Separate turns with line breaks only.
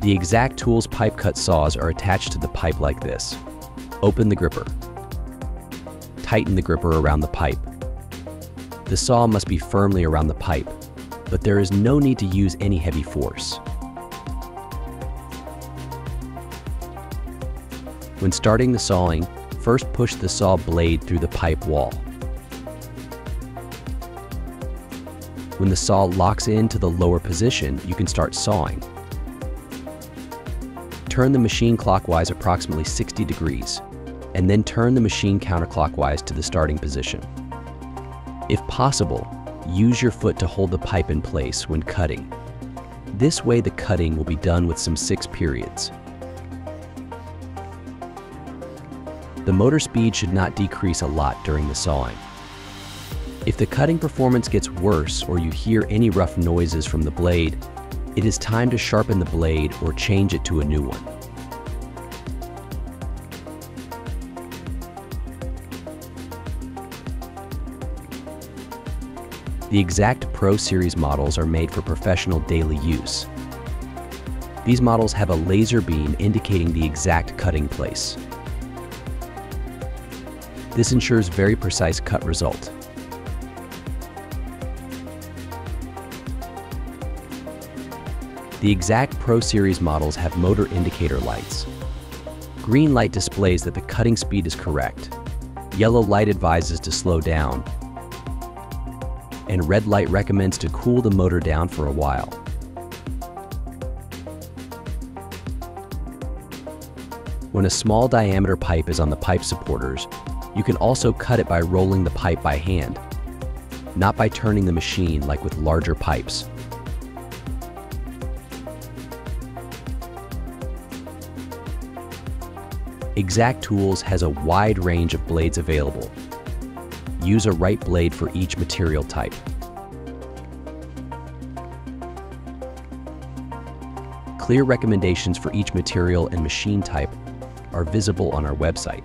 The exact Tools PipeCut saws are attached to the pipe like this. Open the gripper. Tighten the gripper around the pipe. The saw must be firmly around the pipe, but there is no need to use any heavy force. When starting the sawing, first push the saw blade through the pipe wall. When the saw locks into the lower position, you can start sawing. Turn the machine clockwise approximately 60 degrees, and then turn the machine counterclockwise to the starting position. If possible, use your foot to hold the pipe in place when cutting. This way the cutting will be done with some 6 periods. The motor speed should not decrease a lot during the sawing. If the cutting performance gets worse or you hear any rough noises from the blade, it is time to sharpen the blade or change it to a new one. The exact Pro Series models are made for professional daily use. These models have a laser beam indicating the exact cutting place. This ensures very precise cut result. The exact Pro Series models have motor indicator lights. Green light displays that the cutting speed is correct. Yellow light advises to slow down. And red light recommends to cool the motor down for a while. When a small diameter pipe is on the pipe supporters, you can also cut it by rolling the pipe by hand, not by turning the machine like with larger pipes. Exact Tools has a wide range of blades available. Use a right blade for each material type. Clear recommendations for each material and machine type are visible on our website.